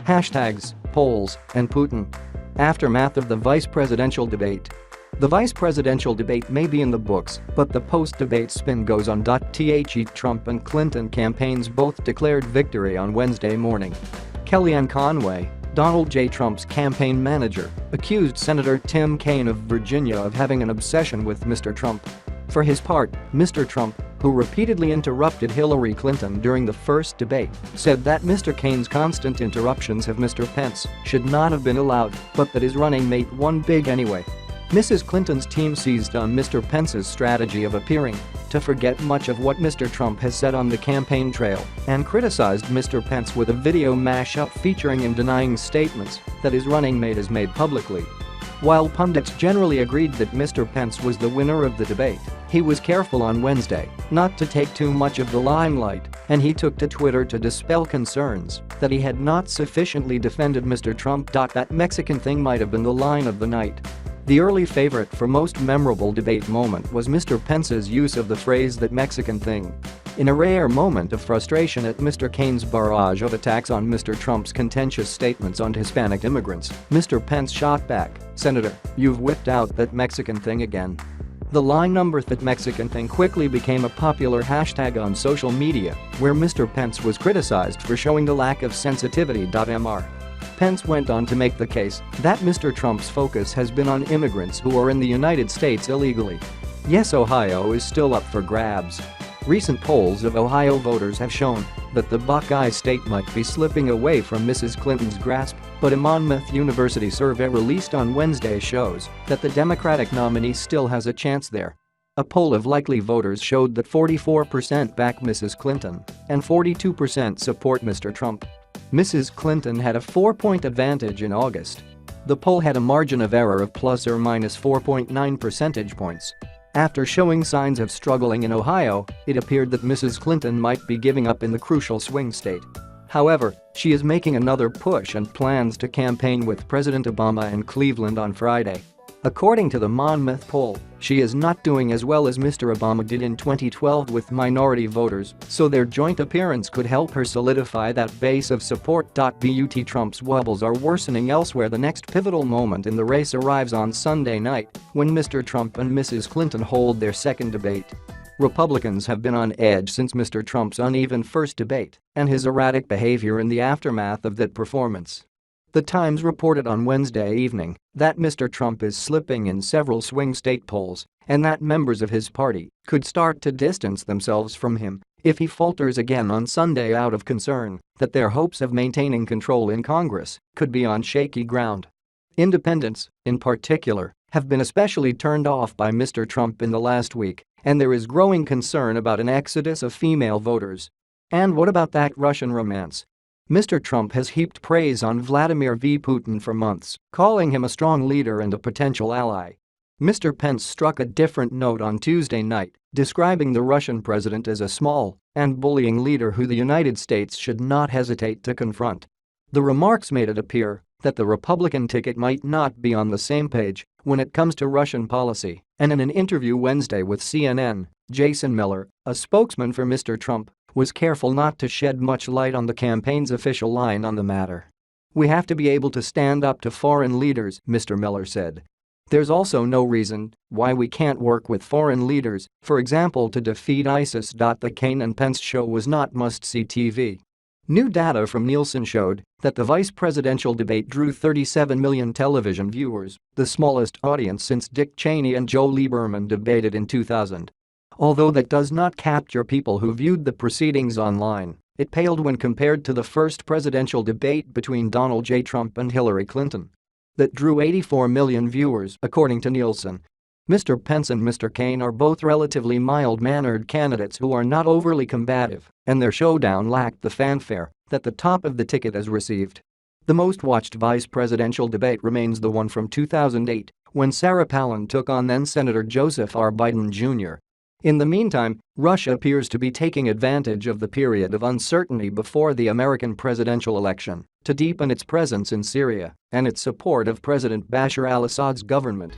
Hashtags, polls, and Putin. Aftermath of the vice presidential debate. The vice presidential debate may be in the books, but the post-debate spin goes on. The Trump and Clinton campaigns both declared victory on Wednesday morning. Kellyanne Conway, Donald J. Trump's campaign manager, accused Senator Tim Kaine of Virginia of having an obsession with Mr. Trump. For his part, Mr. Trump, who repeatedly interrupted Hillary Clinton during the first debate, said that Mr. Kaine's constant interruptions of Mr. Pence should not have been allowed, but that his running mate won big anyway. Mrs. Clinton's team seized on Mr. Pence's strategy of appearing to forget much of what Mr. Trump has said on the campaign trail and criticized Mr. Pence with a video mashup featuring him denying statements that his running mate has made publicly. While pundits generally agreed that Mr. Pence was the winner of the debate, he was careful on Wednesday not to take too much of the limelight, and he took to Twitter to dispel concerns that he had not sufficiently defended Mr. Trump. That Mexican thing might have been the line of the night. The early favorite for most memorable debate moment was Mr. Pence's use of the phrase "that Mexican thing." In a rare moment of frustration at Mr. Kaine's barrage of attacks on Mr. Trump's contentious statements on Hispanic immigrants, Mr. Pence shot back, "Senator, you've whipped out that Mexican thing again." The line number "that Mexican thing" quickly became a popular hashtag on social media, where Mr. Pence was criticized for showing the lack of sensitivity. Mr. Pence went on to make the case that Mr. Trump's focus has been on immigrants who are in the United States illegally. Yes, Ohio is still up for grabs. Recent polls of Ohio voters have shown that the Buckeye state might be slipping away from Mrs. Clinton's grasp, but a Monmouth University survey released on Wednesday shows that the Democratic nominee still has a chance there. A poll of likely voters showed that 44% back Mrs. Clinton and 42% support Mr. Trump. Mrs. Clinton had a 4-point advantage in August. The poll had a margin of error of plus or minus 4.9 percentage points. After showing signs of struggling in Ohio, it appeared that Mrs. Clinton might be giving up in the crucial swing state. However, she is making another push and plans to campaign with President Obama in Cleveland on Friday. According to the Monmouth poll, she is not doing as well as Mr. Obama did in 2012 with minority voters, so their joint appearance could help her solidify that base of support. But Trump's wobbles are worsening elsewhere. The next pivotal moment in the race arrives on Sunday night when Mr. Trump and Mrs. Clinton hold their second debate. Republicans have been on edge since Mr. Trump's uneven first debate and his erratic behavior in the aftermath of that performance. The Times reported on Wednesday evening that Mr. Trump is slipping in several swing state polls and that members of his party could start to distance themselves from him if he falters again on Sunday, out of concern that their hopes of maintaining control in Congress could be on shaky ground. Independents, in particular, have been especially turned off by Mr. Trump in the last week, and there is growing concern about an exodus of female voters. And what about that Russian romance? Mr. Trump has heaped praise on Vladimir Putin for months, calling him a strong leader and a potential ally. Mr. Pence struck a different note on Tuesday night, describing the Russian president as a small and bullying leader who the United States should not hesitate to confront. The remarks made it appear that the Republican ticket might not be on the same page when it comes to Russian policy, and in an interview Wednesday with CNN, Jason Miller, a spokesman for Mr. Trump, was careful not to shed much light on the campaign's official line on the matter. "We have to be able to stand up to foreign leaders," Mr. Miller said. "There's also no reason why we can't work with foreign leaders, for example to defeat ISIS." The Kaine and Pence show was not must-see TV. New data from Nielsen showed that the vice presidential debate drew 37 million television viewers, the smallest audience since Dick Cheney and Joe Lieberman debated in 2000. Although that does not capture people who viewed the proceedings online, it paled when compared to the first presidential debate between Donald J. Trump and Hillary Clinton. That drew 84 million viewers, according to Nielsen. Mr. Pence and Mr. Kaine are both relatively mild-mannered candidates who are not overly combative, and their showdown lacked the fanfare that the top of the ticket has received. The most-watched vice presidential debate remains the one from 2008, when Sarah Palin took on then-Senator Joseph R. Biden Jr. In the meantime, Russia appears to be taking advantage of the period of uncertainty before the American presidential election to deepen its presence in Syria and its support of President Bashar al-Assad's government.